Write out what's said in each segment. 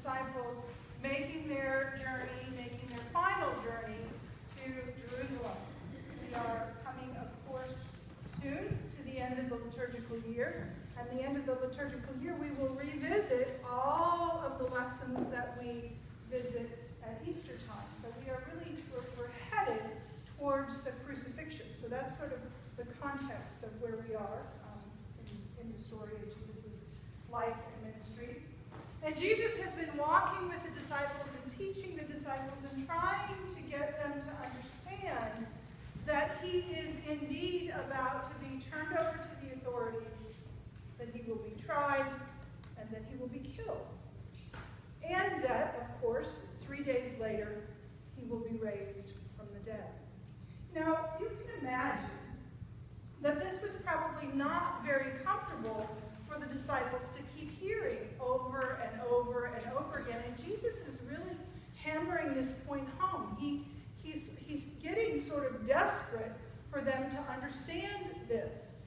disciples making their final journey to Jerusalem. We are coming, of course, soon to the end of the liturgical year. At the end of the liturgical year, we will revisit all of the lessons that we visit at Easter time. So we're headed towards the crucifixion. So that's sort of the context of where we are in the story of Jesus' life and ministry. And Jesus has been walking with the disciples and teaching the disciples and trying to get them to understand that he is indeed about to be turned over to the authorities, that he will be tried, and that he will be killed. And that, of course, 3 days later, he will be raised from the dead. Now, you can imagine that this was probably not very comfortable for the disciples to keep hearing over and over and over again. And Jesus is really hammering this point home. He's getting sort of desperate for them to understand this.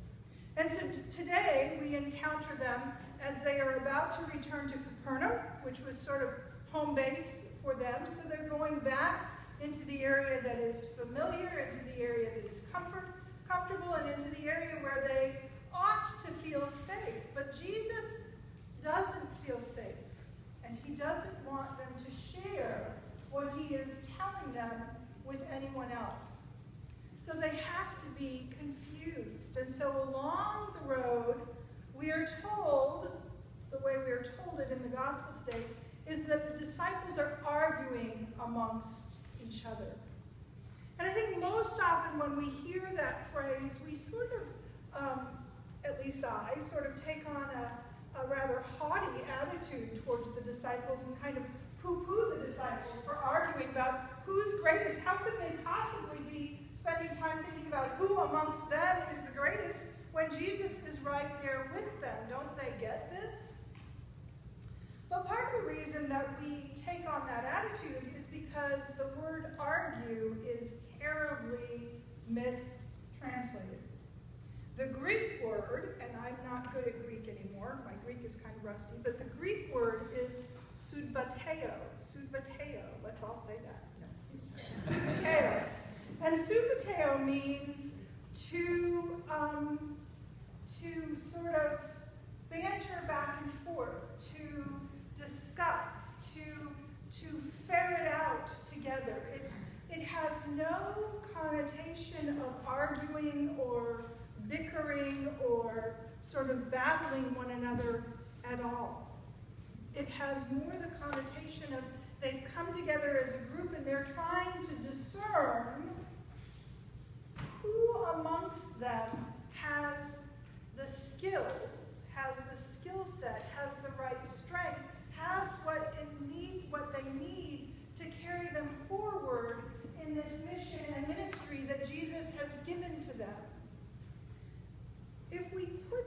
And so today we encounter them as they are about to return to Capernaum, which was sort of home base for them. So they're going back into the area that is familiar, into the area that is comfortable, and into the area where they ought to feel safe. But Jesus doesn't feel safe, and he doesn't want them to share what he is telling them with anyone else. So they have to be confused. And so along the road, we are told, the way we are told it in the gospel today, is that the disciples are arguing amongst each other. And I think most often when we hear that phrase, we sort of, at least I, sort of take on a rather haughty attitude towards the disciples and kind of poo-poo the disciples for arguing about who's greatest. How could they possibly be spending time thinking about who amongst them is the greatest when Jesus is right there with them? Don't they get this? But part of the reason that we take on that attitude is because the word argue is terribly mistranslated. The Greek word, and I'm not good at Greek anymore, my Greek is kind of rusty, but the Greek word is Suzeteo. Suzeteo, let's all say that. No. Suzeteo. And Suzeteo means to sort of banter back and forth, to discuss, to ferret out together. It has no connotation of arguing or bickering or sort of battling one another at all. It has more the connotation of they've come together as a group and they're trying to discern who amongst them has the skills, has the skill set, has the right strength, has what they need to carry them forward in this mission and ministry that Jesus has given to them. If we put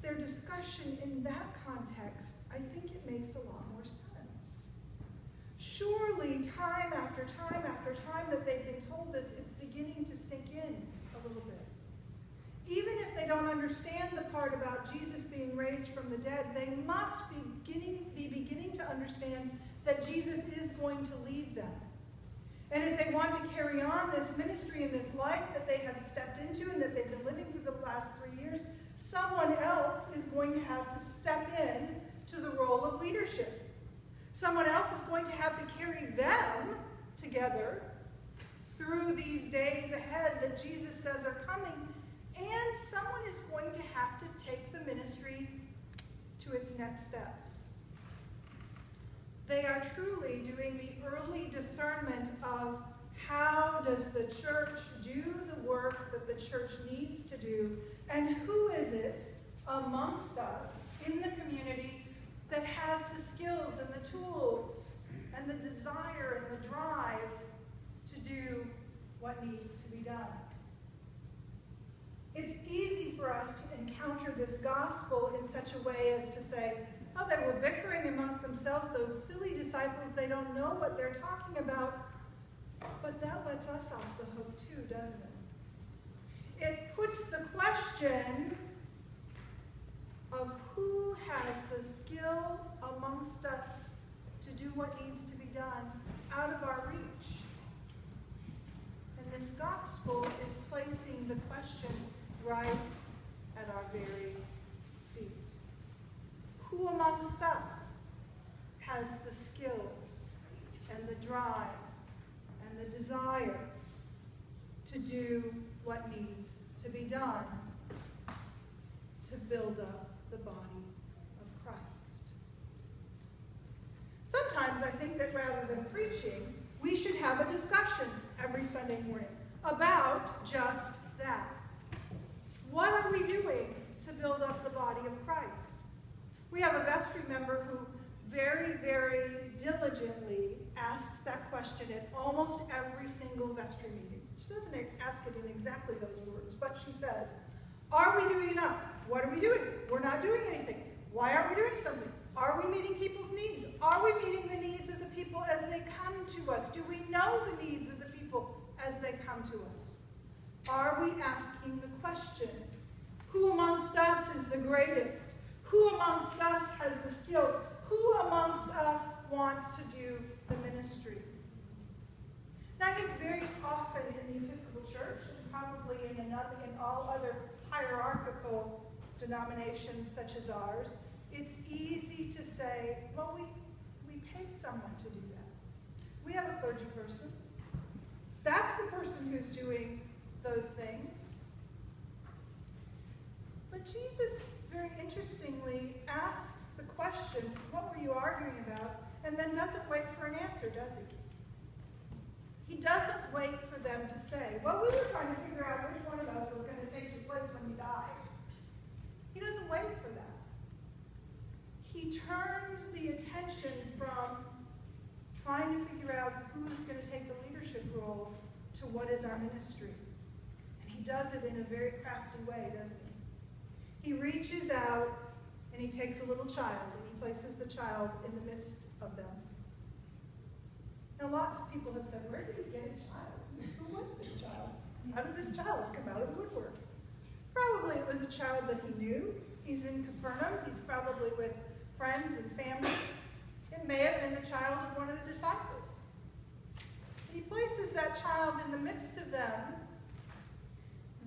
their discussion in that context, I think it makes a lot more sense. Surely, time after time after time that they've been told this, it's beginning to sink in a little bit. Even if they don't understand the part about Jesus being raised from the dead, they must be beginning to understand that Jesus is going to leave them. And if they want to carry on this ministry and this life that they have stepped into and that they've been living for the last 3 years, someone else is going to have to step in to the role of leadership. Someone else is going to have to carry them together through these days ahead that Jesus says are coming, and someone is going to have to take the ministry to its next steps. They are truly doing the early discernment of how does the church do the work that the church needs to do, and who is it amongst us in the community that has the skills and the tools and the desire and the drive to do what needs to be done. It's easy for us to encounter this gospel in such a way as to say, oh, they were bickering amongst themselves, those silly disciples, they don't know what they're talking about. But that lets us off the hook too, doesn't it? It puts the question of who has the skill amongst us to do what needs to be done out of our reach? And this gospel is placing the question right at our very feet. Who amongst us has the skills and the drive and the desire to do what needs to be done to build up the body of Christ? Sometimes I think that rather than preaching, we should have a discussion every Sunday morning about just that. What are we doing to build up the body of Christ? We have a vestry member who very, very diligently asks that question at almost every single vestry meeting. She doesn't ask it in exactly those words, but she says, are we doing enough? What are we doing? We're not doing anything. Why aren't we doing something? Are we meeting people's needs? Are we meeting the needs of the people as they come to us? Do we know the needs of the people as they come to us? Are we asking the question, who amongst us is the greatest? Who amongst us has the skills? Who amongst us wants to do the ministry? And I think very often in the Episcopal Church, and probably in all other hierarchical denominations such as ours, it's easy to say, well, we pay someone to do that. We have a clergy person. That's the person who's doing those things. But Jesus, very interestingly, asks the question, what were you arguing about? And then doesn't wait for an answer, does he? He doesn't wait for them to say, well, we were trying to figure out which one of us was going to take your place when you died. He doesn't wait for that. He turns the attention from trying to figure out who's going to take the leadership role to what is our ministry. And he does it in a very crafty way, doesn't he? He reaches out and he takes a little child and he places the child in the midst of them. Now lots of people have said, where did he get a child? Who was this child? How did this child come out of the woodwork? Probably it was a child that he knew. He's in Capernaum. He's probably with friends and family. It may have been the child of one of the disciples. He places that child in the midst of them,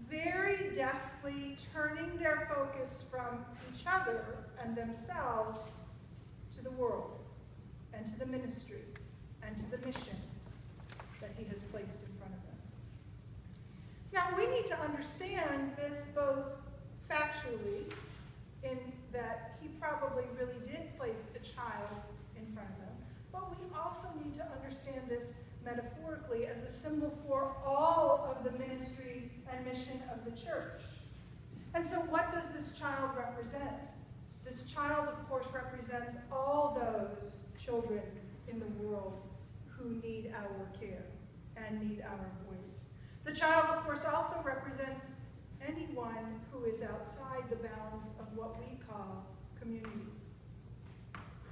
very deftly turning their focus from each other and themselves to the world and to the ministry and to the mission that he has placed in front of them. Now, we need to understand this both factually, in that he probably really did place a child in front of them, but we also need to understand this metaphorically as a symbol for all of the ministry and mission of the church. And so what does this child represent? This child, of course, represents all those children in the world who need our care and need our voice. The child, of course, also represents anyone who is outside the bounds of what we call community,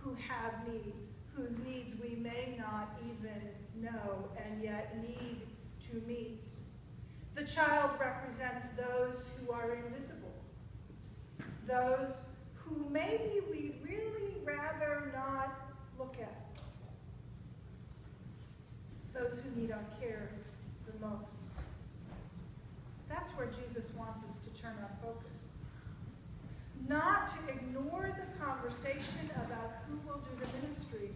who have needs, whose needs we may not even know and yet need to meet. The child represents those who are invisible, those who maybe we really rather not look at, those who need our care the most. That's where Jesus wants us to turn our focus. Not to ignore the conversation about who will do the ministry,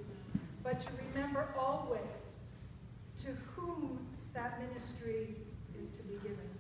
but to remember always to whom that ministry is to be given.